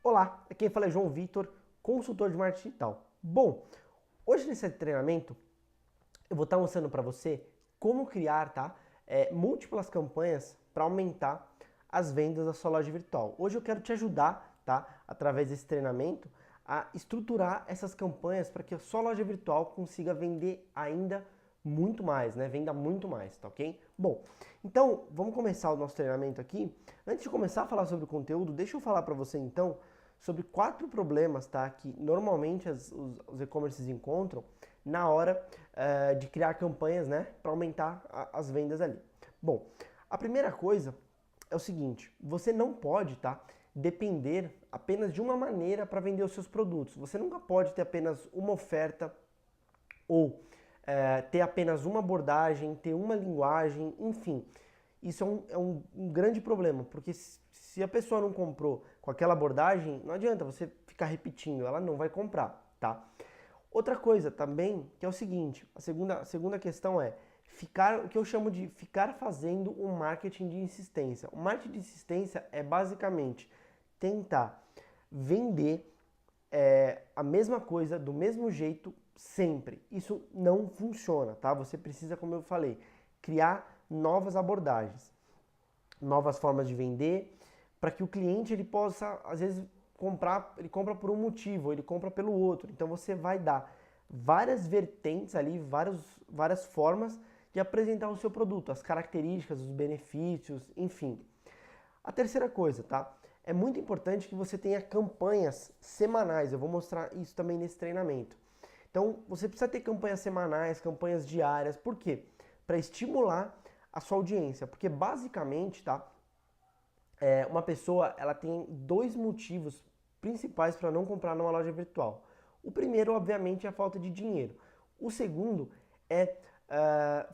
Olá, aqui quem fala é João Vitor, consultor de marketing digital. Bom, hoje nesse treinamento eu vou estar mostrando para você como criar múltiplas campanhas para aumentar as vendas da sua loja virtual. Hoje eu quero te ajudar, através desse treinamento, a estruturar essas campanhas para que a sua loja virtual consiga vender ainda muito mais, né? Venda muito mais, tá ok? Bom, então vamos começar o nosso treinamento aqui. Antes de começar a falar sobre o conteúdo, deixa eu falar para você então sobre 4 problemas, tá? Que normalmente os e-commerces encontram na hora de criar campanhas, né? Para aumentar as vendas ali. Bom, a primeira coisa é o seguinte: você não pode, depender apenas de uma maneira para vender os seus produtos. Você nunca pode ter apenas uma oferta ou ter apenas uma abordagem, ter uma linguagem, enfim. Isso é um grande problema, porque se a pessoa não comprou com aquela abordagem, não adianta você ficar repetindo, ela não vai comprar, tá? Outra coisa também, que é o seguinte, a segunda questão é o que eu chamo de ficar fazendo um marketing de insistência. O marketing de insistência é basicamente tentar vender a mesma coisa do mesmo jeito sempre. Isso não funciona, tá? Você precisa, como eu falei, criar novas abordagens, novas formas de vender, para que o cliente ele possa, às vezes, comprar, ele compra por um motivo, ele compra pelo outro. Então você vai dar várias vertentes ali, várias formas de apresentar o seu produto, as características, os benefícios, enfim. A terceira coisa, tá? É muito importante que você tenha campanhas semanais. Eu vou mostrar isso também nesse treinamento. Então, você precisa ter campanhas semanais, campanhas diárias. Por quê? Para estimular a sua audiência. Porque basicamente, uma pessoa ela tem dois motivos principais para não comprar numa loja virtual. O primeiro, obviamente, é a falta de dinheiro. O segundo é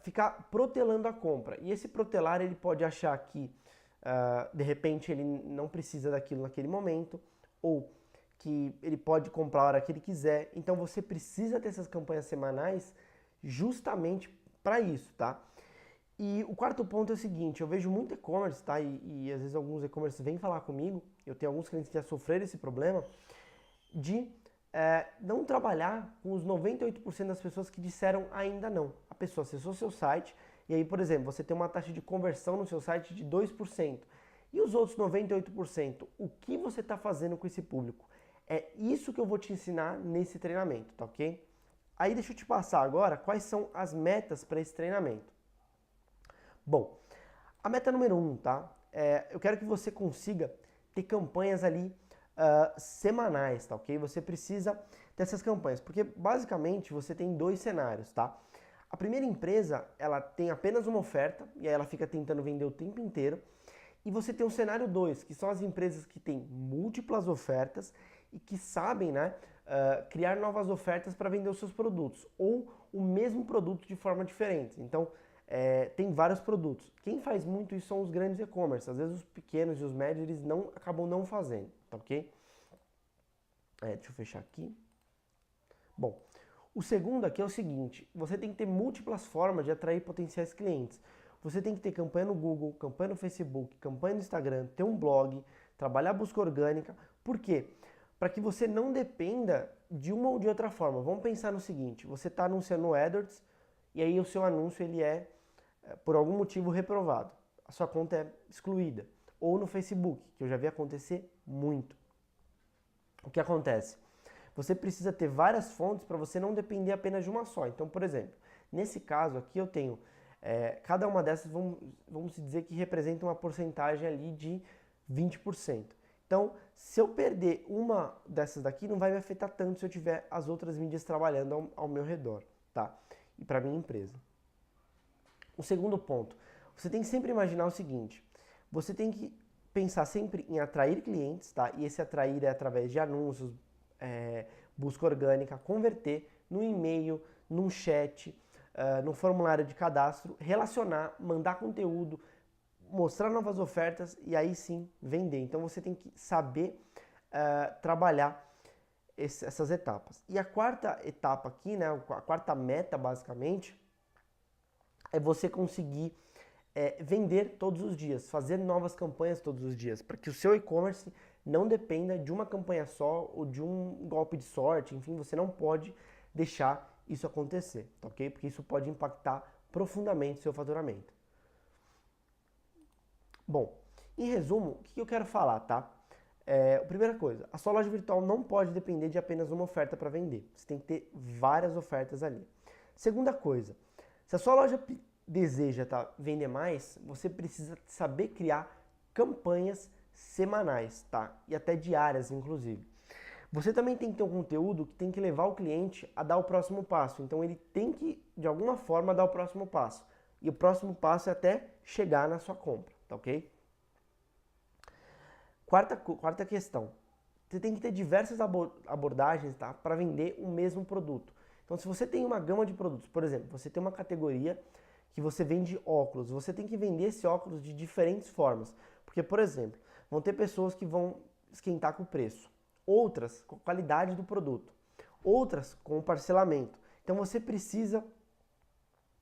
ficar protelando a compra. E esse protelar ele pode achar que de repente ele não precisa daquilo naquele momento, ou que ele pode comprar a hora que ele quiser. Então você precisa ter essas campanhas semanais justamente para isso, tá? E o quarto ponto é o seguinte: eu vejo muito e-commerce, tá? E às vezes alguns e-commerce vêm falar comigo, eu tenho alguns clientes que já sofreram esse problema, de não trabalhar com os 98% das pessoas que disseram ainda não. A pessoa acessou seu site e aí, por exemplo, você tem uma taxa de conversão no seu site de 2%. E os outros 98%, o que você está fazendo com esse público? É isso que eu vou te ensinar nesse treinamento, tá ok? Aí deixa eu te passar agora quais são as metas para esse treinamento. Bom, a meta número 1, tá? Eu quero que você consiga ter campanhas ali semanais, tá ok? Você precisa dessas campanhas, porque basicamente você tem dois cenários, tá? A primeira empresa, ela tem apenas uma oferta, e aí ela fica tentando vender o tempo inteiro. E você tem o cenário 2, que são as empresas que têm múltiplas ofertas e que sabem, criar novas ofertas para vender os seus produtos, ou o mesmo produto de forma diferente. Então, tem vários produtos. Quem faz muito isso são os grandes e-commerce. Às vezes os pequenos e os médios, eles acabam não fazendo, tá ok? Deixa eu fechar aqui. Bom, o segundo aqui é o seguinte: você tem que ter múltiplas formas de atrair potenciais clientes. Você tem que ter campanha no Google, campanha no Facebook, campanha no Instagram, ter um blog, trabalhar a busca orgânica. Por quê? Para que você não dependa de uma ou de outra forma. Vamos pensar no seguinte: você está anunciando no AdWords e aí o seu anúncio ele por algum motivo, reprovado. A sua conta é excluída. Ou no Facebook, que eu já vi acontecer muito. O que acontece? Você precisa ter várias fontes para você não depender apenas de uma só. Então, por exemplo, nesse caso aqui eu tenho, cada uma dessas, vamos dizer que representa uma porcentagem ali de 20%. Então, se eu perder uma dessas daqui, não vai me afetar tanto se eu tiver as outras mídias trabalhando ao meu redor, tá? E para minha empresa. O segundo ponto, você tem que sempre imaginar o seguinte: você tem que pensar sempre em atrair clientes, tá? E esse atrair é através de anúncios, busca orgânica, converter no e-mail, num chat, no formulário de cadastro, relacionar, mandar conteúdo, mostrar novas ofertas e aí sim vender. Então você tem que saber trabalhar essas etapas. E a quarta etapa aqui, né, a quarta meta basicamente, é você conseguir vender todos os dias, fazer novas campanhas todos os dias, para que o seu e-commerce não dependa de uma campanha só ou de um golpe de sorte, enfim, você não pode deixar isso acontecer, tá ok? Porque isso pode impactar profundamente o seu faturamento. Bom, em resumo, o que eu quero falar, tá? Primeira coisa, a sua loja virtual não pode depender de apenas uma oferta para vender. Você tem que ter várias ofertas ali. Segunda coisa, se a sua loja deseja vender mais, você precisa saber criar campanhas semanais, tá? E até diárias, inclusive. Você também tem que ter um conteúdo que tem que levar o cliente a dar o próximo passo. Então ele tem que, de alguma forma, dar o próximo passo. E o próximo passo é até chegar na sua compra, tá ok? Quarta questão. Você tem que ter diversas abordagens, tá, para vender o mesmo produto. Então, se você tem uma gama de produtos, por exemplo, você tem uma categoria que você vende óculos, você tem que vender esse óculos de diferentes formas. Porque, por exemplo, vão ter pessoas que vão esquentar com o preço, outras com a qualidade do produto, outras com o parcelamento. Então, você precisa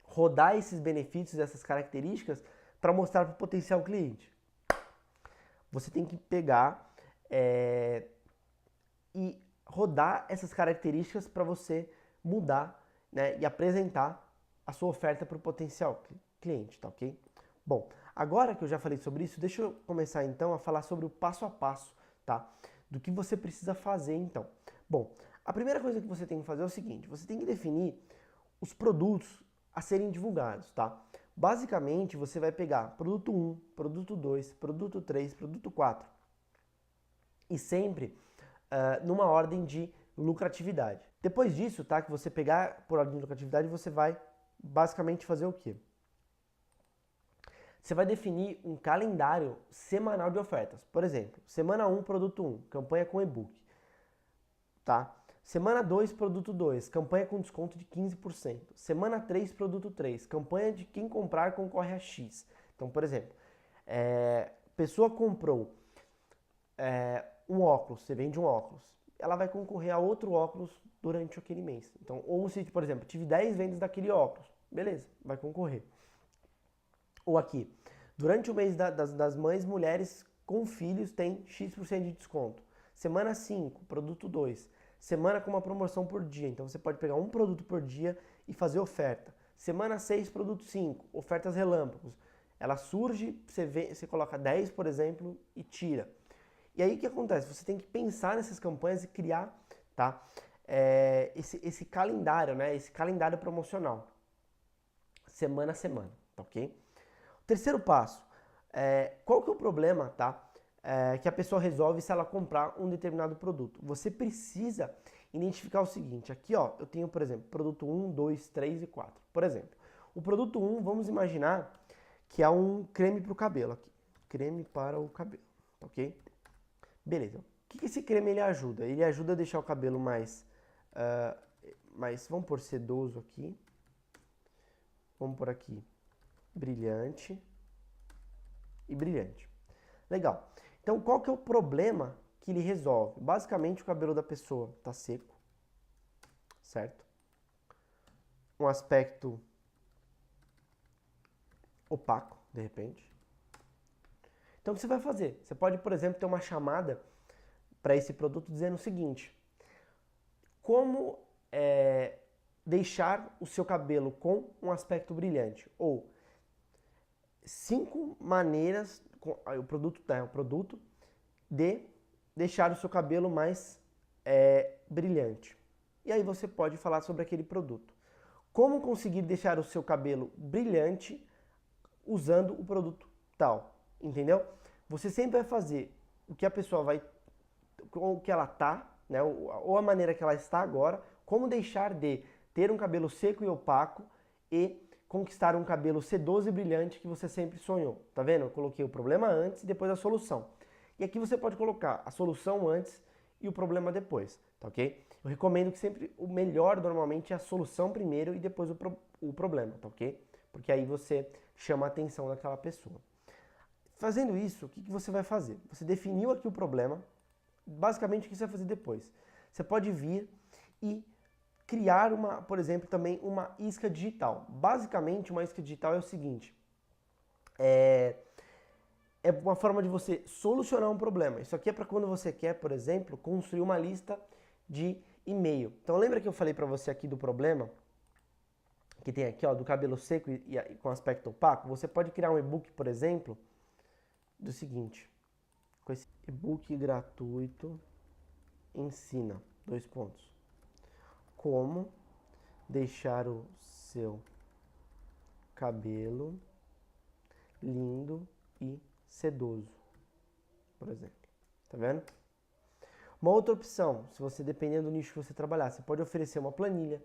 rodar esses benefícios, essas características, para mostrar para o potencial cliente. Você tem que pegar e rodar essas características para você mudar, né, e apresentar a sua oferta para o potencial cliente, tá ok? Bom, agora que eu já falei sobre isso, deixa eu começar então a falar sobre o passo a passo, tá? Do que você precisa fazer então. Bom, a primeira coisa que você tem que fazer é o seguinte, você tem que definir os produtos a serem divulgados, tá? Basicamente, você vai pegar produto 1, produto 2, produto 3, produto 4 e sempre numa ordem de lucratividade. Depois disso, tá, que você pegar por ordem de lucratividade, você vai basicamente fazer o quê? Você vai definir um calendário semanal de ofertas. Por exemplo, semana 1, produto 1, campanha com e-book. Tá? Semana 2, produto 2, campanha com desconto de 15%. Semana 3, produto 3, campanha de quem comprar concorre a X. Então, por exemplo, pessoa comprou um óculos, você vende um óculos, ela vai concorrer a outro óculos durante aquele mês. Então, ou se, por exemplo, tive 10 vendas daquele óculos, beleza, vai concorrer. Ou aqui, durante o mês das mães, mulheres com filhos tem X% de desconto. Semana 5, produto 2. Semana com uma promoção por dia. Então você pode pegar um produto por dia e fazer oferta. Semana 6, produto 5. Ofertas relâmpagos. Ela surge, você coloca 10, por exemplo, e tira. E aí o que acontece? Você tem que pensar nessas campanhas e criar, tá? Esse calendário, né? Esse calendário promocional. Semana a semana, tá ok? Terceiro passo, qual que é o problema, tá? Que a pessoa resolve se ela comprar um determinado produto. Você precisa identificar o seguinte, aqui ó, eu tenho, por exemplo, produto 1, 2, 3 e 4. Por exemplo, o produto 1, vamos imaginar que é um creme para o cabelo aqui. Creme para o cabelo, ok? Beleza. O que esse creme ele ajuda? Ele ajuda a deixar o cabelo mais, vamos por sedoso aqui. Vamos por aqui, brilhante e brilhante. Legal. Então, qual que é o problema que ele resolve? Basicamente, o cabelo da pessoa está seco, certo? Um aspecto opaco, de repente. Então, o que você vai fazer? Você pode, por exemplo, ter uma chamada para esse produto dizendo o seguinte: como deixar o seu cabelo com um aspecto brilhante? Ou 5 maneiras, o produto de deixar o seu cabelo mais brilhante. E aí você pode falar sobre aquele produto. Como conseguir deixar o seu cabelo brilhante usando o produto tal, entendeu? Você sempre vai fazer o que a pessoa vai, o que ela tá, né, ou a maneira que ela está agora, como deixar de ter um cabelo seco e opaco e conquistar um cabelo sedoso e brilhante que você sempre sonhou. Tá vendo? Eu coloquei o problema antes e depois a solução. E aqui você pode colocar a solução antes e o problema depois, tá ok? Eu recomendo que sempre o melhor normalmente é a solução primeiro e depois o problema, tá ok? Porque aí você chama a atenção daquela pessoa. Fazendo isso, o que você vai fazer? Você definiu aqui o problema, basicamente o que você vai fazer depois? Você pode vir e criar por exemplo, também uma isca digital. Basicamente, uma isca digital é o seguinte, é é uma forma de você solucionar um problema. Isso aqui é para quando você quer, por exemplo, construir uma lista de e-mail. Então lembra que eu falei para você aqui do problema que tem aqui, ó, do cabelo seco e com aspecto opaco? Você pode criar um e-book, por exemplo, do seguinte, com esse e-book gratuito ensina, dois pontos, como deixar o seu cabelo lindo e sedoso, por exemplo. Tá vendo? Uma outra opção, se você dependendo do nicho que você trabalhar, você pode oferecer uma planilha,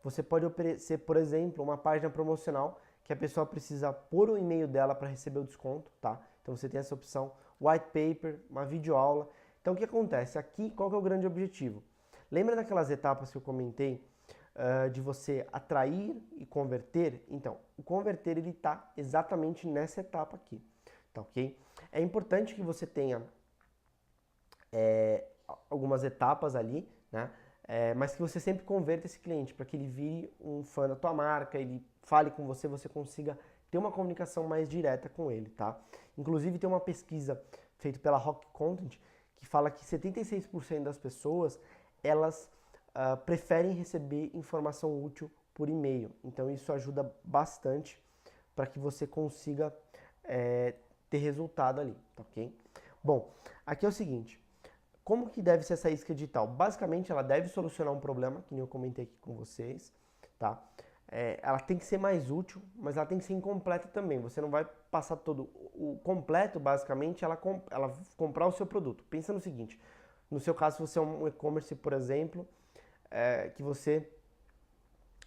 você pode oferecer, por exemplo, uma página promocional que a pessoa precisa pôr o e-mail dela para receber o desconto, tá? Então você tem essa opção, white paper, uma videoaula. Então o que acontece? Aqui, qual que é o grande objetivo? Lembra daquelas etapas que eu comentei de você atrair e converter? Então, o converter ele está exatamente nessa etapa aqui, tá ok? É importante que você tenha algumas etapas ali, né? Mas que você sempre converta esse cliente para que ele vire um fã da tua marca, ele fale com você, você consiga ter uma comunicação mais direta com ele, tá? Inclusive tem uma pesquisa feita pela Rock Content que fala que 76% das pessoas, elas preferem receber informação útil por e-mail. Então isso ajuda bastante para que você consiga ter resultado ali, tá ok? Bom, aqui é o seguinte, como que deve ser essa isca digital? Basicamente, ela deve solucionar um problema, que nem eu comentei aqui com vocês, tá? Ela tem que ser mais útil, mas ela tem que ser incompleta também. Você não vai passar todo o completo, basicamente, ela comprar o seu produto. Pensa no seguinte, no seu caso, se você é um e-commerce, por exemplo, que você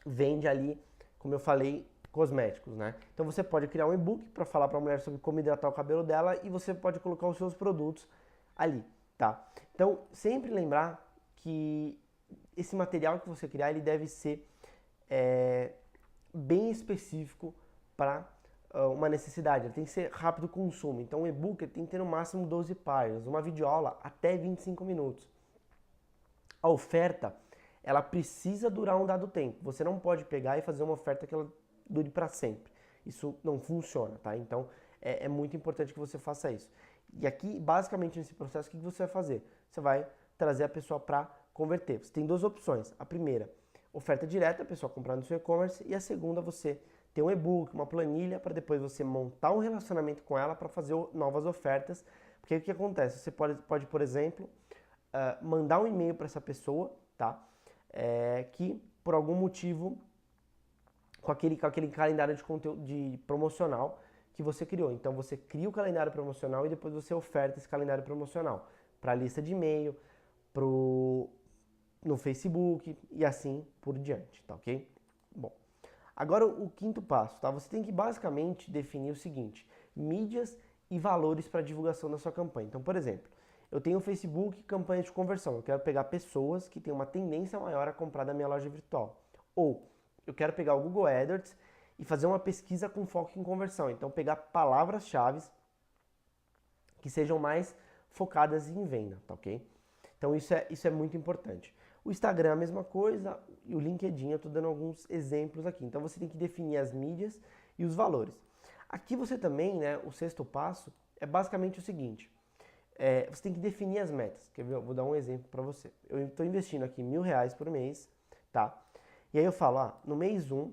vende ali, como eu falei, cosméticos, né? Então você pode criar um e-book para falar para a mulher sobre como hidratar o cabelo dela e você pode colocar os seus produtos ali. Tá? Então, sempre lembrar que esse material que você criar, ele deve ser bem específico para uma necessidade. Ele tem que ser rápido consumo. Então, o e-book tem que ter no máximo 12 páginas, uma videoaula até 25 minutos. A oferta, ela precisa durar um dado tempo. Você não pode pegar e fazer uma oferta que ela dure para sempre. Isso não funciona, tá? Então, é muito importante que você faça isso. E aqui, basicamente, nesse processo, o que você vai fazer? Você vai trazer a pessoa para converter. Você tem duas opções. A primeira, oferta direta, a pessoa comprar no seu e-commerce. E a segunda, você ter um e-book, uma planilha, para depois você montar um relacionamento com ela para fazer novas ofertas. Porque o que acontece? Você pode por exemplo, mandar um e-mail para essa pessoa, tá? Que, por algum motivo, com aquele calendário de conteúdo promocional, que você criou. Então você cria o calendário promocional e depois você oferta esse calendário promocional para a lista de e-mail, no Facebook e assim por diante, tá ok? Bom, agora o quinto passo, tá? Você tem que basicamente definir o seguinte, mídias e valores para divulgação da sua campanha. Então, por exemplo, eu tenho o Facebook campanha de conversão, eu quero pegar pessoas que têm uma tendência maior a comprar da minha loja virtual. Ou eu quero pegar o Google AdWords e fazer uma pesquisa com foco em conversão. Então, pegar palavras-chave que sejam mais focadas em venda, tá ok? Então, isso é muito importante. O Instagram é a mesma coisa e o LinkedIn, eu estou dando alguns exemplos aqui. Então, você tem que definir as mídias e os valores. Aqui você também, né, o sexto passo é basicamente o seguinte. Você tem que definir as metas. Quer ver? Eu vou dar um exemplo para você. Eu estou investindo aqui R$1.000 por mês, tá? E aí eu falo, no mês 1,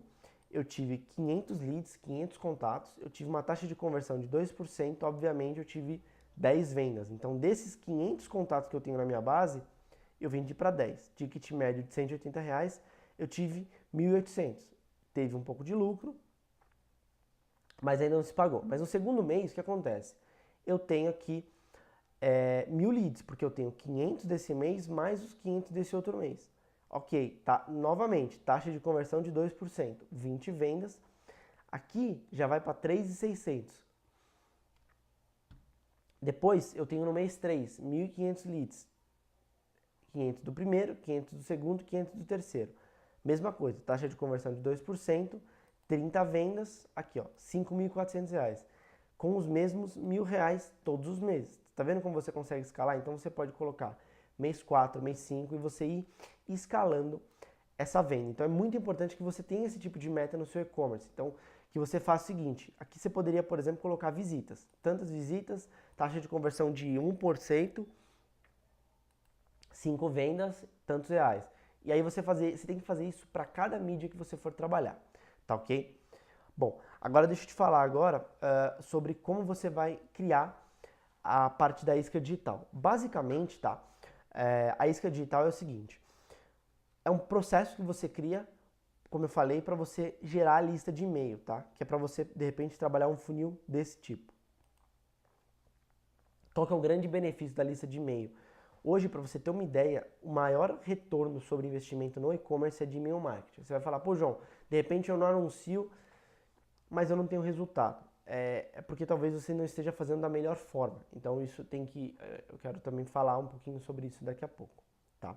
eu tive 500 leads, 500 contatos, eu tive uma taxa de conversão de 2%, obviamente eu tive 10 vendas. Então, desses 500 contatos que eu tenho na minha base, eu vendi para 10. Ticket médio de R$180, eu tive 1.800. Teve um pouco de lucro, mas ainda não se pagou. Mas no segundo mês, o que acontece? Eu tenho aqui 1.000 leads, porque eu tenho 500 desse mês mais os 500 desse outro mês. Ok, tá, novamente, taxa de conversão de 2%, 20 vendas. Aqui já vai para 3.600. Depois eu tenho no mês 3, 1.500 leads. 500 do primeiro, 500 do segundo, 500 do terceiro. Mesma coisa, taxa de conversão de 2%, 30 vendas, aqui ó, R$5.400. Com os mesmos R$1.000 todos os meses. Tá vendo como você consegue escalar? Então você pode colocar mês 4, mês 5 e você ir escalando essa venda. Então é muito importante que você tenha esse tipo de meta no seu e-commerce. Então, que você faça o seguinte, aqui você poderia, por exemplo, colocar visitas. Tantas visitas, taxa de conversão de 1%, 5 vendas, tantos reais. E aí você tem que fazer isso para cada mídia que você for trabalhar, tá ok? Bom, agora deixa eu te falar agora sobre como você vai criar a parte da isca digital. Basicamente, tá? A isca digital é o seguinte, é um processo que você cria, como eu falei, para você gerar a lista de e-mail, tá? Que é para você, de repente, trabalhar um funil desse tipo. Qual que é o grande benefício da lista de e-mail? Hoje, para você ter uma ideia, o maior retorno sobre investimento no e-commerce é de e-mail marketing. Você vai falar, pô, João, de repente eu não anuncio, mas eu não tenho resultado. É porque talvez você não esteja fazendo da melhor forma. Então, isso tem que... eu quero também falar um pouquinho sobre isso daqui a pouco, tá?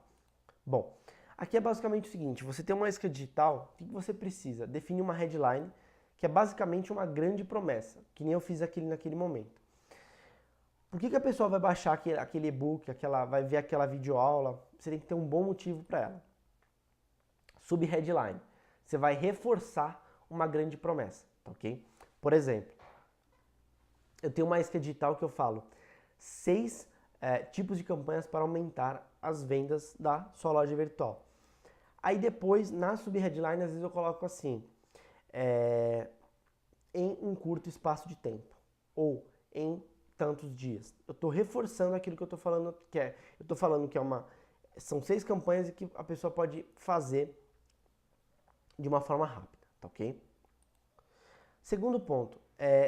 Bom, aqui é basicamente o seguinte, você tem uma isca digital, o que você precisa? Definir uma headline, que é basicamente uma grande promessa, que nem eu fiz naquele momento. Por que a pessoa vai baixar aquele e-book, vai ver aquela videoaula? Você tem que ter um bom motivo para ela. Sub-headline. Você vai reforçar uma grande promessa, tá ok? Por exemplo, eu tenho uma isca digital que eu falo 6 tipos de campanhas para aumentar as vendas da sua loja virtual. Aí depois, na sub-headline, às vezes eu coloco assim, em um curto espaço de tempo, ou em tantos dias. Eu estou reforçando aquilo que eu estou falando eu estou falando que são 6 campanhas e que a pessoa pode fazer de uma forma rápida, tá ok? Segundo ponto,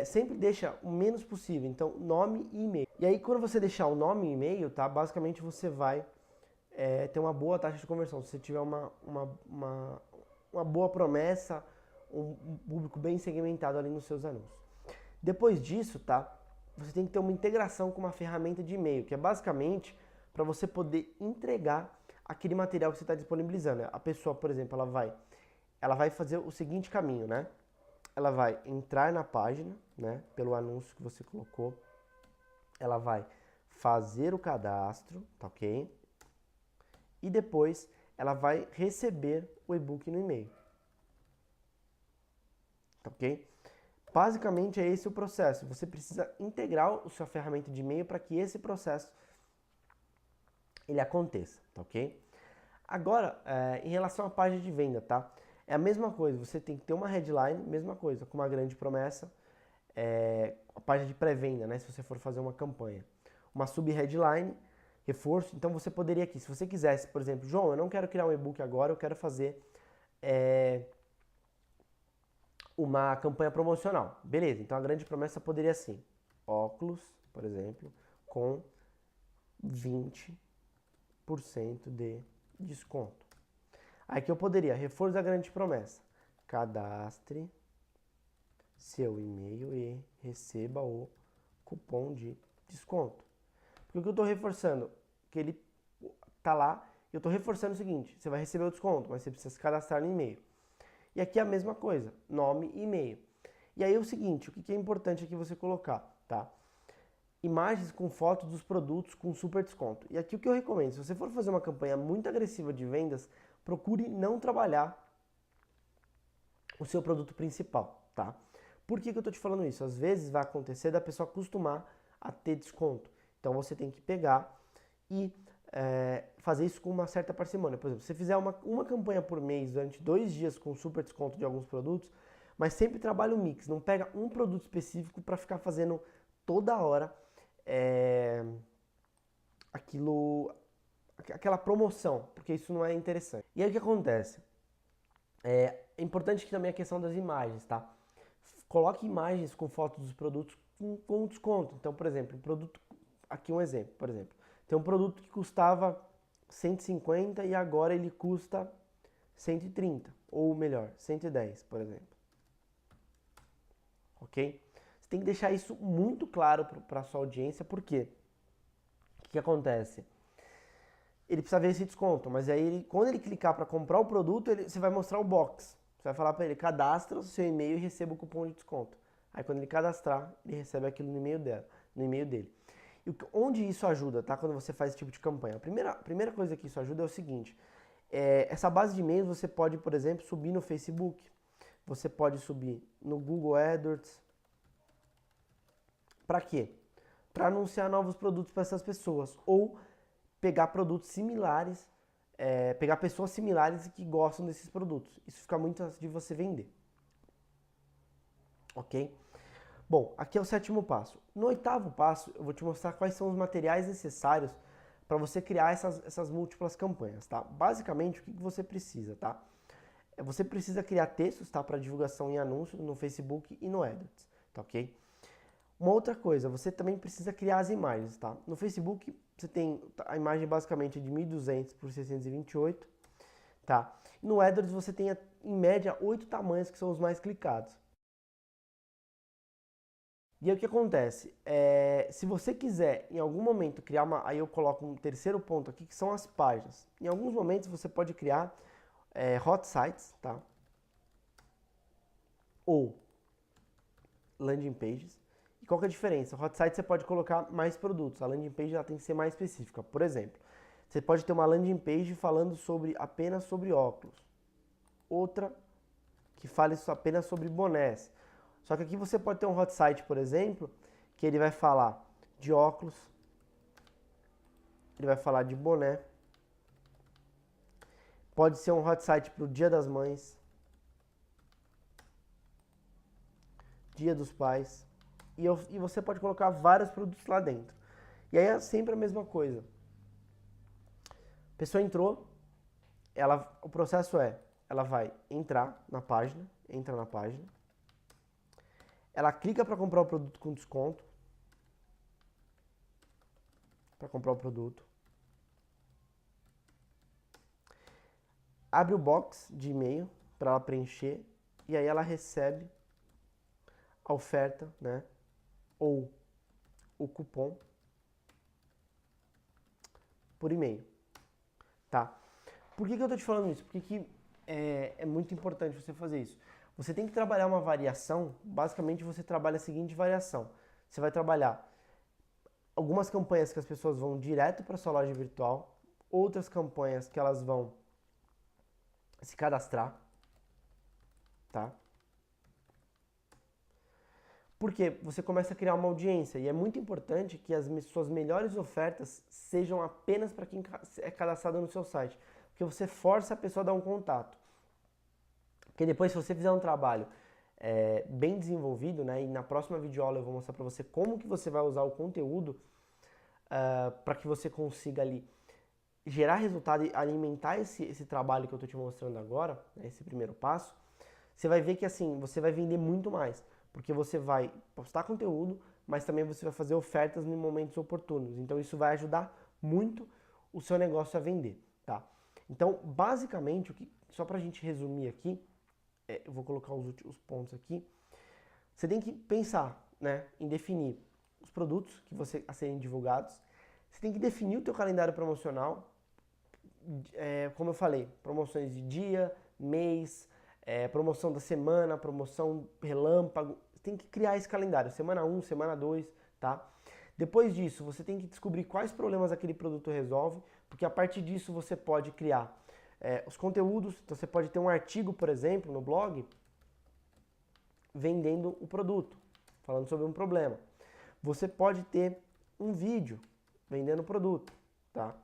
sempre deixa o menos possível, então nome e e-mail. E aí quando você deixar o nome e e-mail, tá? Basicamente você vai ter uma boa taxa de conversão. Se você tiver uma boa promessa, um público bem segmentado ali nos seus anúncios. Depois disso, tá? Você tem que ter uma integração com uma ferramenta de e-mail, que é basicamente para você poder entregar aquele material que você está disponibilizando. A pessoa, por exemplo, ela vai fazer o seguinte caminho, né? Ela vai entrar na página, né? Pelo anúncio que você colocou. Ela vai fazer o cadastro, tá ok? E depois ela vai receber o e-book no e-mail. Tá ok? Basicamente é esse o processo. Você precisa integrar a sua ferramenta de e-mail para que esse processo ele aconteça, tá ok? Agora, em relação à página de venda, tá? É a mesma coisa, você tem que ter uma headline, mesma coisa, com uma grande promessa, a página de pré-venda, né? Se você for fazer uma campanha. Uma sub-headline, reforço, então você poderia aqui, se você quisesse, por exemplo, João, eu não quero criar um e-book agora, eu quero fazer uma campanha promocional. Beleza, então a grande promessa poderia ser óculos, por exemplo, com 20% de desconto. Aqui eu poderia, reforço da grande promessa, cadastre seu e-mail e receba o cupom de desconto. Porque o que eu estou reforçando? Que ele tá lá, eu estou reforçando o seguinte, você vai receber o desconto, mas você precisa se cadastrar no e-mail. E aqui é a mesma coisa, nome e e-mail. E aí é o seguinte, o que é importante aqui você colocar, tá? Imagens com fotos dos produtos com super desconto. E aqui o que eu recomendo, se você for fazer uma campanha muito agressiva de vendas, procure não trabalhar o seu produto principal, tá? Por que eu estou te falando isso? Às vezes vai acontecer da pessoa acostumar a ter desconto. Então você tem que pegar e fazer isso com uma certa parcimônia. Por exemplo, se você fizer uma campanha por mês durante 2 dias com super desconto de alguns produtos, mas sempre trabalha o mix, não pega um produto específico para ficar fazendo toda hora aquela promoção, porque isso não é interessante. E aí o que acontece? É importante que também a questão das imagens, tá? Coloque imagens com fotos dos produtos com desconto. Então, por exemplo, aqui um exemplo, por exemplo. Tem um produto que custava 150 e agora ele custa 130, ou melhor, 110, por exemplo. Ok? Você tem que deixar isso muito claro para a sua audiência, porque o que acontece? Ele precisa ver esse desconto, mas aí quando ele clicar para comprar o produto, você vai mostrar o box. Você vai falar para ele, cadastra o seu e-mail e receba o cupom de desconto. Aí quando ele cadastrar, ele recebe aquilo no e-mail dele. E onde isso ajuda, tá? Quando você faz esse tipo de campanha. A primeira coisa que isso ajuda é o seguinte. Essa base de e-mails você pode, por exemplo, subir no Facebook. Você pode subir no Google AdWords. Para quê? Para anunciar novos produtos para essas pessoas. Ou pegar produtos similares, pegar pessoas similares que gostam desses produtos. Isso fica muito fácil de você vender. Ok? Bom, aqui é o 7º passo. No 8º passo, eu vou te mostrar quais são os materiais necessários para você criar essas múltiplas campanhas, tá? Basicamente, o que você precisa, tá? Você precisa criar textos, tá? Para divulgação em anúncios no Facebook e no AdWords, tá ok? Uma outra coisa, você também precisa criar as imagens, tá? No Facebook, você tem a imagem basicamente de 1200 por 628, tá? No AdWords, você tem, em média, 8 tamanhos que são os mais clicados. E aí o que acontece? Se você quiser em algum momento criar uma. Aí eu coloco um terceiro ponto aqui que são as páginas. Em alguns momentos você pode criar hot sites, tá? Ou landing pages. E qual que é a diferença? O hot site você pode colocar mais produtos. A landing page ela tem que ser mais específica. Por exemplo, você pode ter uma landing page falando apenas sobre óculos. Outra que fale apenas sobre bonés. Só que aqui você pode ter um hot site, por exemplo, que ele vai falar de óculos, ele vai falar de boné, pode ser um hot site para o Dia das Mães, Dia dos Pais, e você pode colocar vários produtos lá dentro. E aí é sempre a mesma coisa. A pessoa entrou, o processo ela vai entrar na página, entra na página, ela clica para comprar o produto com desconto, para comprar o produto, abre o box de e-mail para ela preencher e aí ela recebe a oferta, né, ou o cupom por e-mail, tá? Por que eu tô te falando isso? Porque é muito importante você fazer isso. Você tem que trabalhar uma variação, basicamente você trabalha a seguinte variação. Você vai trabalhar algumas campanhas que as pessoas vão direto para sua loja virtual, outras campanhas que elas vão se cadastrar, tá? Porque você começa a criar uma audiência e é muito importante que as suas melhores ofertas sejam apenas para quem é cadastrado no seu site, porque você força a pessoa a dar um contato. Porque depois, se você fizer um trabalho bem desenvolvido, né, e na próxima videoaula eu vou mostrar para você como que você vai usar o conteúdo para que você consiga ali gerar resultado e alimentar esse trabalho que eu estou te mostrando agora, né, esse primeiro passo, você vai ver que assim, você vai vender muito mais, porque você vai postar conteúdo, mas também você vai fazer ofertas em momentos oportunos. Então isso vai ajudar muito o seu negócio a vender, tá? Então, basicamente, só para a gente resumir aqui, eu vou colocar os pontos aqui, você tem que pensar, né, em definir os produtos a serem divulgados, você tem que definir o teu calendário promocional, como eu falei, promoções de dia, mês, promoção da semana, promoção relâmpago. Você tem que criar esse calendário, semana 1, semana 2, tá? Depois disso, você tem que descobrir quais problemas aquele produto resolve, porque a partir disso você pode criar os conteúdos. Então você pode ter um artigo, por exemplo, no blog, vendendo o produto, falando sobre um problema. Você pode ter um vídeo vendendo o produto, tá?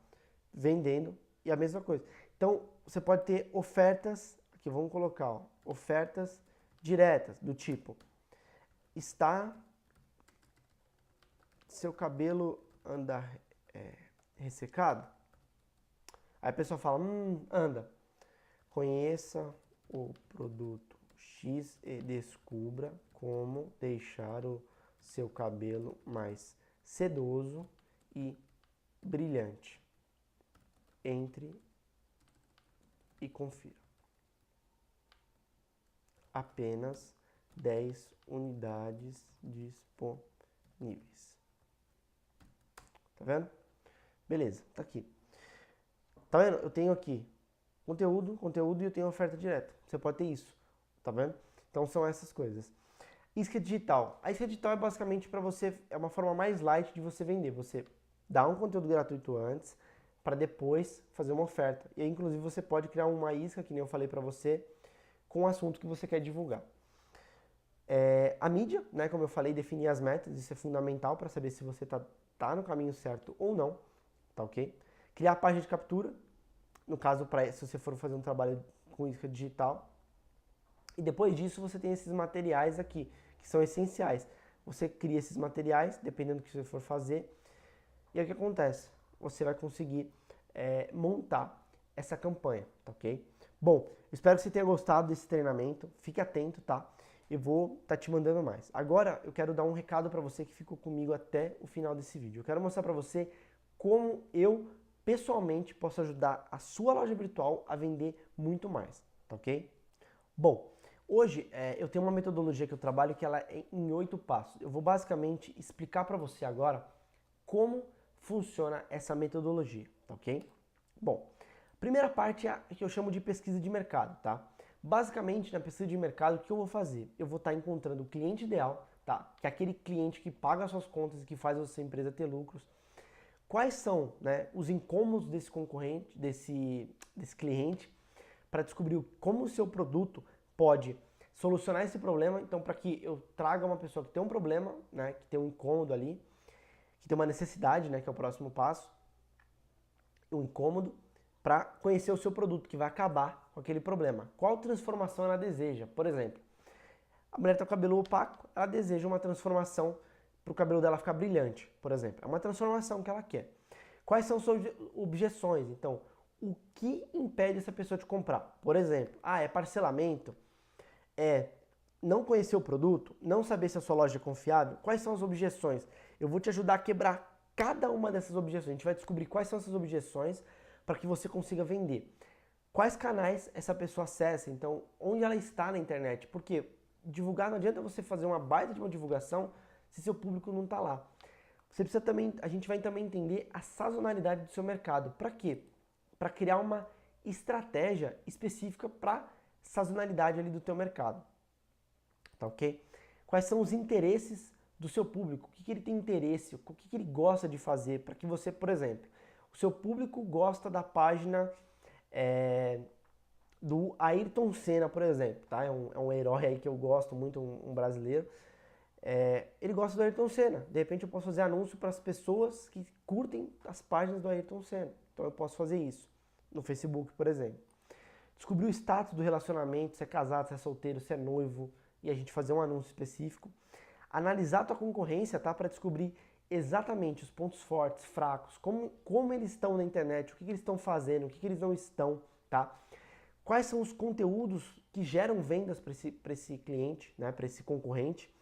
Vendendo e a mesma coisa. Então, você pode ter ofertas, aqui vamos colocar, ó, ofertas diretas, do tipo, seu cabelo anda ressecado? Aí a pessoa fala, anda. Conheça o produto X e descubra como deixar o seu cabelo mais sedoso e brilhante. Entre e confira. Apenas 10 unidades disponíveis. Tá vendo? Beleza, tá aqui. Tá vendo? Eu tenho aqui conteúdo e eu tenho oferta direta. Você pode ter isso, tá vendo? Então são essas coisas. Isca digital. A isca digital é basicamente para você, é uma forma mais light de você vender. Você dá um conteúdo gratuito antes, para depois fazer uma oferta. E aí, inclusive, você pode criar uma isca, que nem eu falei para você, com o assunto que você quer divulgar. A mídia, né, como eu falei, definir as metas, isso é fundamental para saber se você tá no caminho certo ou não, tá ok? Criar a página de captura, no caso, se você for fazer um trabalho com isca digital. E depois disso você tem esses materiais aqui, que são essenciais. Você cria esses materiais, dependendo do que você for fazer, e aí o que acontece? Você vai conseguir montar essa campanha, tá ok? Bom, espero que você tenha gostado desse treinamento, fique atento, tá? Eu vou estar te mandando mais. Agora eu quero dar um recado para você que ficou comigo até o final desse vídeo. Eu quero mostrar para você como eu pessoalmente posso ajudar a sua loja virtual a vender muito mais, tá ok? Bom, hoje eu tenho uma metodologia que eu trabalho que ela é em 8 passos. Eu vou basicamente explicar para você agora como funciona essa metodologia, tá ok? Bom, primeira parte é a que eu chamo de pesquisa de mercado, tá? Basicamente, na pesquisa de mercado, o que eu vou fazer? Eu vou estar encontrando o cliente ideal, tá? Que é aquele cliente que paga as suas contas e que faz a sua empresa ter lucros. Quais são, né, os incômodos desse concorrente, desse cliente, para descobrir como o seu produto pode solucionar esse problema. Então, para que eu traga uma pessoa que tem um problema, né, que tem um incômodo ali, que tem uma necessidade, né, que é o próximo passo, um incômodo, para conhecer o seu produto, que vai acabar com aquele problema. Qual transformação ela deseja? Por exemplo, a mulher está com o cabelo opaco, ela deseja uma transformação para o cabelo dela ficar brilhante, por exemplo. É uma transformação que ela quer. Quais são suas objeções? Então, o que impede essa pessoa de comprar? Por exemplo, é parcelamento? É não conhecer o produto? Não saber se a sua loja é confiável? Quais são as objeções? Eu vou te ajudar a quebrar cada uma dessas objeções. A gente vai descobrir quais são essas objeções para que você consiga vender. Quais canais essa pessoa acessa? Então, onde ela está na internet? Porque divulgar, não adianta você fazer uma baita de uma divulgação se seu público não está lá. Você precisa também, a gente vai também entender a sazonalidade do seu mercado. Para quê? Para criar uma estratégia específica para sazonalidade ali do teu mercado. Tá ok? Quais são os interesses do seu público? O que ele tem interesse? O que ele gosta de fazer? Para que você, por exemplo, o seu público gosta da página do Ayrton Senna, por exemplo, tá? É um herói aí que eu gosto muito, um brasileiro. Ele gosta do Ayrton Senna. De repente eu posso fazer anúncio para as pessoas que curtem as páginas do Ayrton Senna. Então eu posso fazer isso no Facebook, por exemplo. Descobrir o status do relacionamento, se é casado, se é solteiro, se é noivo, e a gente fazer um anúncio específico. Analisar a tua concorrência, tá? Para descobrir exatamente os pontos fortes, fracos, como eles estão na internet, o que eles estão fazendo, o que eles não estão, tá? Quais são os conteúdos que geram vendas para esse cliente, né? Para esse concorrente.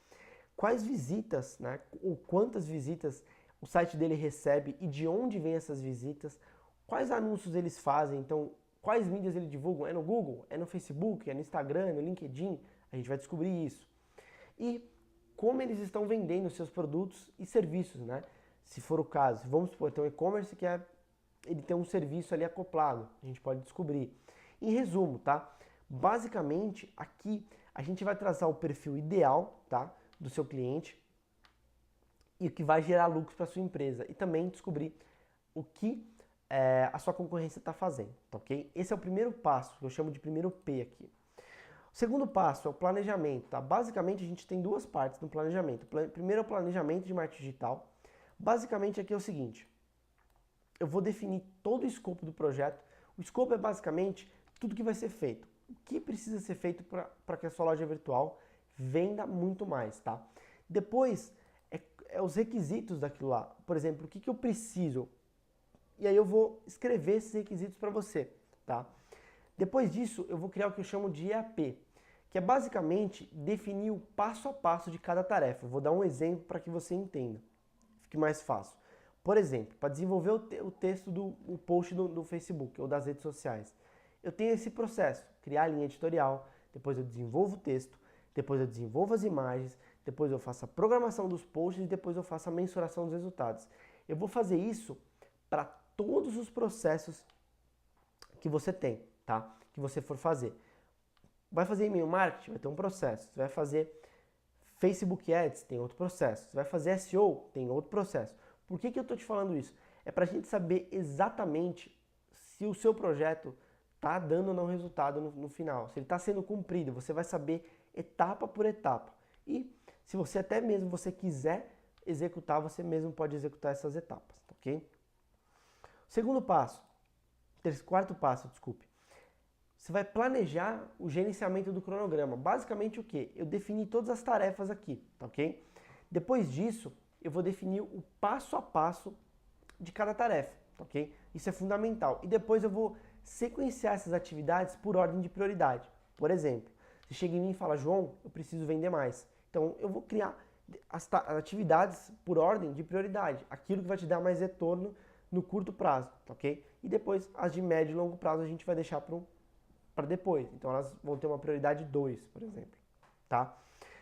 Quais visitas, né? Ou quantas visitas o site dele recebe e de onde vem essas visitas. Quais anúncios eles fazem, então quais mídias ele divulga? É no Google? É no Facebook? É no Instagram? É no LinkedIn? A gente vai descobrir isso. E como eles estão vendendo seus produtos e serviços, né? Se for o caso, vamos supor, tem um e-commerce que ele tem um serviço ali acoplado, a gente pode descobrir. Em resumo, tá? Basicamente, aqui a gente vai traçar o perfil ideal, tá? Do seu cliente e o que vai gerar lucros para sua empresa e também descobrir o que a sua concorrência está fazendo, tá ok? Esse é o primeiro passo, que eu chamo de primeiro P aqui. O segundo passo é o planejamento, tá? Basicamente a gente tem duas partes no planejamento. Primeiro é o planejamento de marketing digital. Basicamente aqui é o seguinte, eu vou definir todo o escopo do projeto. O escopo é basicamente tudo que vai ser feito. O que precisa ser feito para que a sua loja virtual venda muito mais, tá? Depois é os requisitos daquilo lá. Por exemplo, o que eu preciso? E aí eu vou escrever esses requisitos para você, tá? Depois disso, eu vou criar o que eu chamo de EAP, que é basicamente definir o passo a passo de cada tarefa. Eu vou dar um exemplo para que você entenda, fique mais fácil. Por exemplo, para desenvolver o texto o post do Facebook ou das redes sociais, eu tenho esse processo, criar a linha editorial, depois eu desenvolvo o texto, depois eu desenvolvo as imagens, depois eu faço a programação dos posts e depois eu faço a mensuração dos resultados. Eu vou fazer isso para todos os processos que você tem, tá? Que você for fazer. Vai fazer e-mail marketing? Vai ter um processo. Você vai fazer Facebook Ads? Tem outro processo. Você vai fazer SEO? Tem outro processo. Por que eu estou te falando isso? É para a gente saber exatamente se o seu projeto está dando ou não resultado no final, se ele está sendo cumprido, você vai saber etapa por etapa. E se você até mesmo você quiser executar, você mesmo pode executar essas etapas, ok? Segundo passo, quarto passo, desculpe. Você vai planejar o gerenciamento do cronograma. Basicamente o que? Eu defini todas as tarefas aqui, tá ok? Depois disso, eu vou definir o passo a passo de cada tarefa, tá ok? Isso é fundamental. E depois eu vou sequenciar essas atividades por ordem de prioridade. Por exemplo, você chega em mim e fala, João, eu preciso vender mais. Então eu vou criar as atividades por ordem de prioridade. Aquilo que vai te dar mais retorno no curto prazo, tá ok? E depois as de médio e longo prazo a gente vai deixar para depois. Então elas vão ter uma prioridade 2, por exemplo, tá?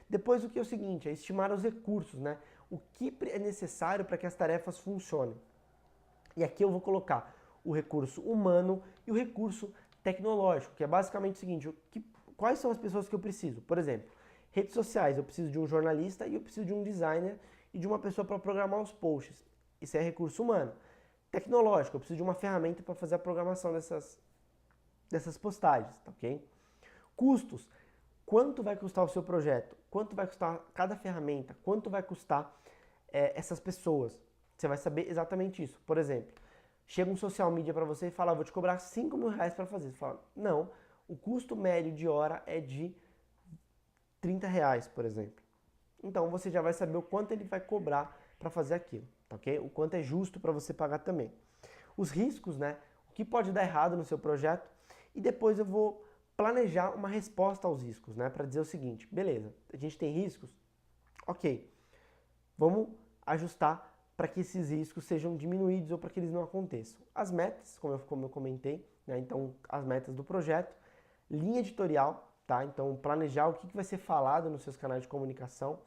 Depois o que é o seguinte, é estimar os recursos, né? O que é necessário para que as tarefas funcionem. E aqui eu vou colocar o recurso humano e o recurso tecnológico, que é basicamente o seguinte, quais são as pessoas que eu preciso? Por exemplo, redes sociais, eu preciso de um jornalista e eu preciso de um designer e de uma pessoa para programar os posts. Isso é recurso humano. Tecnológico, eu preciso de uma ferramenta para fazer a programação dessas postagens, tá ok? Custos, quanto vai custar o seu projeto? Quanto vai custar cada ferramenta? Quanto vai custar essas pessoas? Você vai saber exatamente isso. Por exemplo, chega um social media para você e fala, vou te cobrar 5 mil reais para fazer. Você fala, não, o custo médio de hora é de 30 reais, por exemplo. Então você já vai saber o quanto ele vai cobrar para fazer aquilo, tá ok? O quanto é justo para você pagar também. Os riscos, né? O que pode dar errado no seu projeto. E depois eu vou planejar uma resposta aos riscos, né? Para dizer o seguinte, beleza, a gente tem riscos? Ok, vamos ajustar para que esses riscos sejam diminuídos ou para que eles não aconteçam. As metas, como eu comentei, né? Então as metas do projeto, linha editorial, tá? Então planejar o que vai ser falado nos seus canais de comunicação.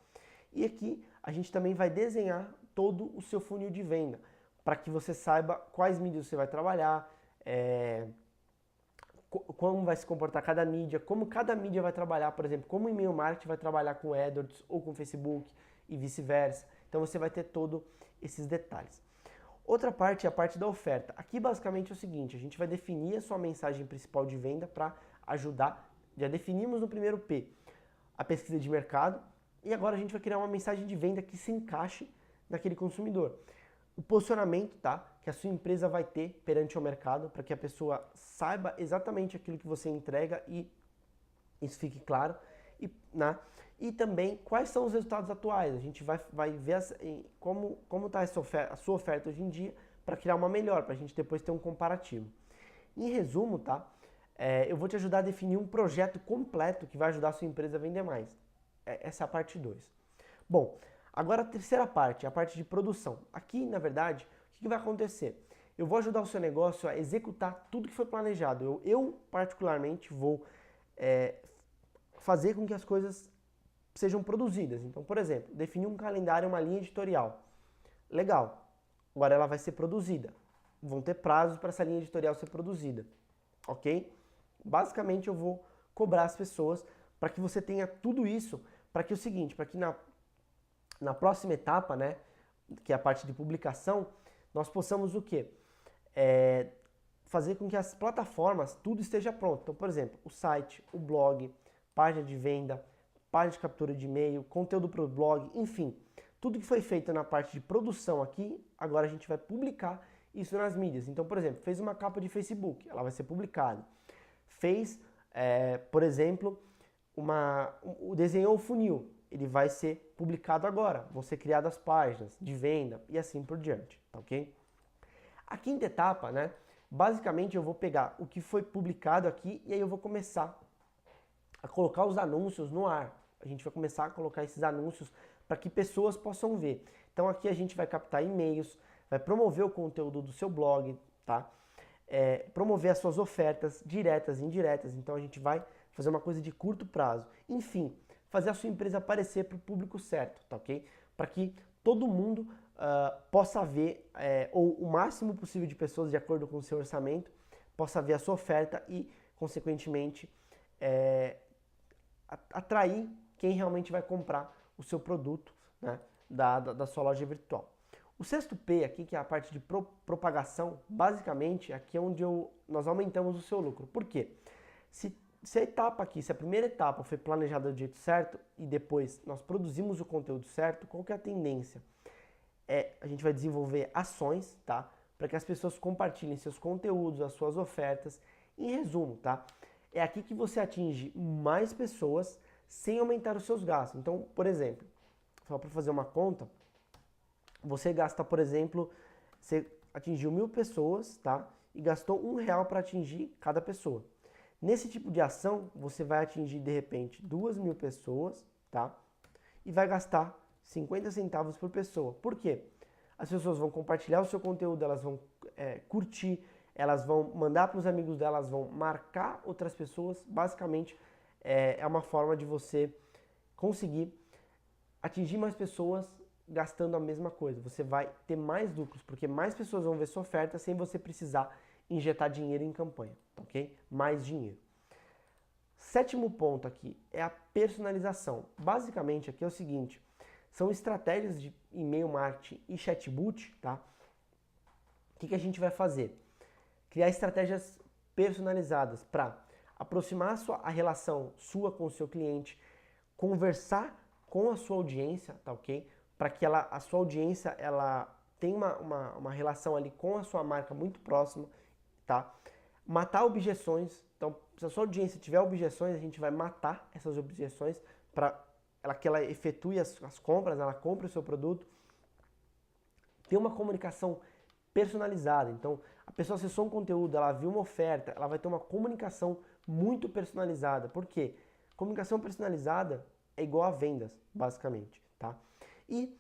E aqui a gente também vai desenhar todo o seu funil de venda, para que você saiba quais mídias você vai trabalhar, como vai se comportar cada mídia, como cada mídia vai trabalhar, por exemplo, como o e-mail marketing vai trabalhar com AdWords ou com Facebook e vice-versa. Então você vai ter todos esses detalhes. Outra parte é a parte da oferta. Aqui basicamente é o seguinte, a gente vai definir a sua mensagem principal de venda para ajudar. Já definimos no primeiro P a pesquisa de mercado e agora a gente vai criar uma mensagem de venda que se encaixe naquele consumidor. O posicionamento, tá? Que a sua empresa vai ter perante o mercado, para que a pessoa saiba exatamente aquilo que você entrega e isso fique claro. Né? E também quais são os resultados atuais. A gente vai ver como está a sua oferta hoje em dia para criar uma melhor, para a gente depois ter um comparativo. Em resumo, tá? Eu vou te ajudar a definir um projeto completo que vai ajudar a sua empresa a vender mais. Essa é a parte 2. Bom, agora a terceira parte, a parte de produção. Aqui, na verdade, o que vai acontecer? Eu vou ajudar o seu negócio a executar tudo que foi planejado. Eu particularmente, vou fazer com que as coisas sejam produzidas. Então, por exemplo, definir um calendário, uma linha editorial. Legal. Agora ela vai ser produzida. Vão ter prazos para essa linha editorial ser produzida. Ok? Basicamente, eu vou cobrar as pessoas para que você tenha tudo isso, para que o seguinte, para que na próxima etapa, né, que é a parte de publicação, nós possamos o quê? Fazer com que as plataformas, tudo esteja pronto. Então, por exemplo, o site, o blog, página de venda, página de captura de e-mail, conteúdo para o blog, enfim. Tudo que foi feito na parte de produção aqui, agora a gente vai publicar isso nas mídias. Então, por exemplo, fez uma capa de Facebook, ela vai ser publicada. Fez, por exemplo, desenhou o funil, ele vai ser publicado agora. Vão ser criadas páginas de venda e assim por diante, tá ok? A quinta etapa, né? Basicamente eu vou pegar o que foi publicado aqui e aí eu vou começar a colocar os anúncios no ar. A gente vai começar a colocar esses anúncios para que pessoas possam ver. Então aqui a gente vai captar e-mails, vai promover o conteúdo do seu blog, tá? Promover as suas ofertas diretas e indiretas. Então a gente vai fazer uma coisa de curto prazo. Enfim, fazer a sua empresa aparecer para o público certo, tá ok? Para que todo mundo possa ver, ou o máximo possível de pessoas, de acordo com o seu orçamento, possa ver a sua oferta e, consequentemente, atrair quem realmente vai comprar o seu produto, né, da sua loja virtual. O sexto P aqui, que é a parte de propagação, basicamente aqui é onde nós aumentamos o seu lucro. Por quê? Se a etapa aqui, se a primeira etapa foi planejada do jeito certo e depois nós produzimos o conteúdo certo, qual que é a tendência? A gente vai desenvolver ações, tá? Para que as pessoas compartilhem seus conteúdos, as suas ofertas. Em resumo, tá? É aqui que você atinge mais pessoas sem aumentar os seus gastos. Então, por exemplo, só para fazer uma conta, você gasta, por exemplo, você atingiu 1.000 pessoas, tá? E gastou R$1 para atingir cada pessoa. Nesse tipo de ação, você vai atingir, de repente, 2.000 pessoas, tá? E vai gastar 50 centavos por pessoa. Por quê? As pessoas vão compartilhar o seu conteúdo, elas vão curtir, elas vão mandar para os amigos delas, vão marcar outras pessoas. Basicamente, é uma forma de você conseguir atingir mais pessoas gastando a mesma coisa. Você vai ter mais lucros, porque mais pessoas vão ver sua oferta sem você precisar injetar dinheiro em campanha, ok? Mais dinheiro. Sétimo ponto aqui é a personalização. Basicamente aqui é o seguinte, são estratégias de e-mail marketing e chatbot, tá? O que a gente vai fazer? Criar estratégias personalizadas para aproximar a relação sua com o seu cliente, conversar com a sua audiência, tá ok? Para que a sua audiência ela tenha uma relação ali com a sua marca muito próxima, tá? Matar objeções. Então, se a sua audiência tiver objeções, a gente vai matar essas objeções para que ela efetue as compras, ela compre o seu produto. Ter uma comunicação personalizada. Então, a pessoa acessou um conteúdo, ela viu uma oferta, ela vai ter uma comunicação muito personalizada. Por quê? Comunicação personalizada é igual a vendas, basicamente, tá? E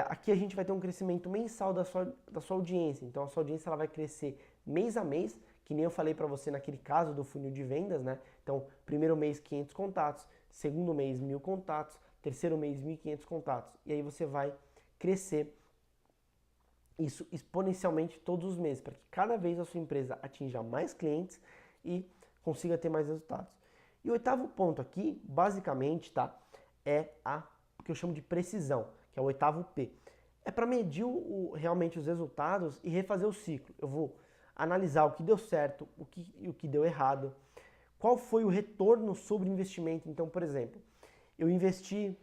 aqui a gente vai ter um crescimento mensal da sua audiência. Então, a sua audiência ela vai crescer mês a mês, que nem eu falei para você naquele caso do funil de vendas, né? Então, primeiro mês 500 contatos, segundo mês 1.000 contatos, terceiro mês 1.500 contatos. E aí você vai crescer isso exponencialmente todos os meses, para que cada vez a sua empresa atinja mais clientes e consiga ter mais resultados. E o oitavo ponto aqui, basicamente, tá? É o que eu chamo de precisão, que é o oitavo P. É para medir realmente os resultados e refazer o ciclo. Eu vou analisar o que deu certo, o que deu errado, qual foi o retorno sobre o investimento. Então, por exemplo, eu investi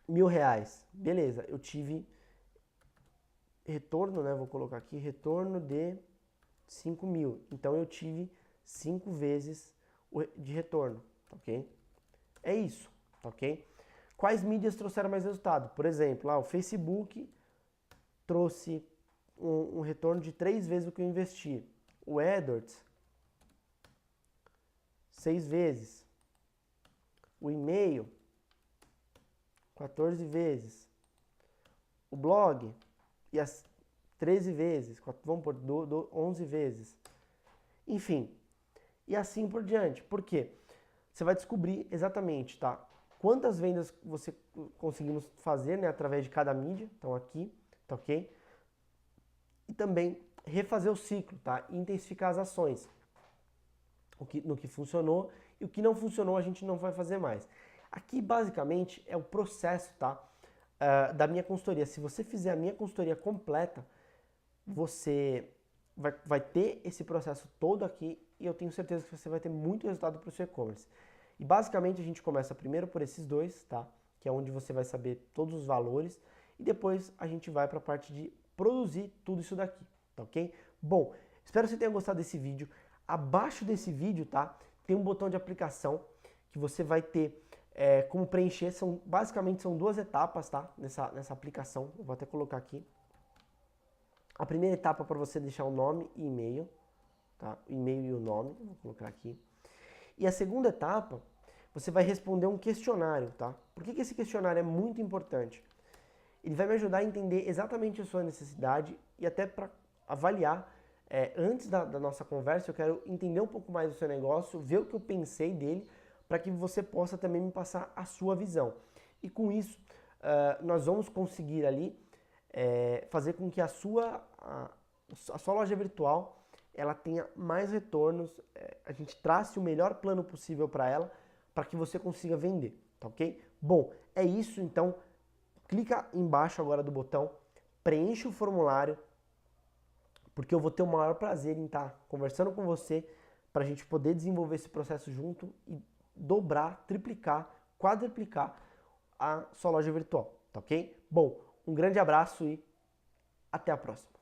R$1.000, beleza, eu tive retorno, né? Vou colocar aqui, retorno de 5.000. Então, eu tive 5 vezes de retorno, tá ok? É isso, tá ok? Quais mídias trouxeram mais resultado? Por exemplo, o Facebook trouxe um retorno de 3 vezes o que eu investi. O AdWords, 6 vezes. O e-mail, 14 vezes. O blog, e as 13 vezes. Vamos por 11 vezes. Enfim, e assim por diante. Por quê? Você vai descobrir exatamente, tá? Quantas vendas você conseguimos fazer, né, através de cada mídia. Então aqui, tá ok? E também refazer o ciclo, tá? E intensificar as ações. No que funcionou e o que não funcionou a gente não vai fazer mais. Aqui basicamente é o processo, tá? Da minha consultoria. Se você fizer a minha consultoria completa, você vai ter esse processo todo aqui e eu tenho certeza que você vai ter muito resultado para o seu e-commerce. E basicamente a gente começa primeiro por esses dois, tá? Que é onde você vai saber todos os valores e depois a gente vai para a parte de produzir tudo isso daqui, tá ok? Bom, espero que você tenha gostado desse vídeo. Abaixo desse vídeo, tá? Tem um botão de aplicação que você vai ter como preencher. Basicamente são 2 etapas, tá? Nessa aplicação. Eu vou até colocar aqui. A primeira etapa é para você deixar o nome e e-mail, tá? O e-mail e o nome, vou colocar aqui. E a segunda etapa, você vai responder um questionário, tá? Por que esse questionário é muito importante? Ele vai me ajudar a entender exatamente a sua necessidade e até para avaliar, antes da nossa conversa, eu quero entender um pouco mais do seu negócio, ver o que eu pensei dele, para que você possa também me passar a sua visão. E com isso, nós vamos conseguir ali fazer com que a sua loja virtual ela tenha mais retornos, a gente trace o melhor plano possível para ela, para que você consiga vender, tá ok? Bom, é isso, então clica embaixo agora do botão preenche o formulário, porque eu vou ter o maior prazer em estar conversando com você para a gente poder desenvolver esse processo junto e dobrar, triplicar, quadruplicar a sua loja virtual, tá ok? Bom, um grande abraço e até a próxima.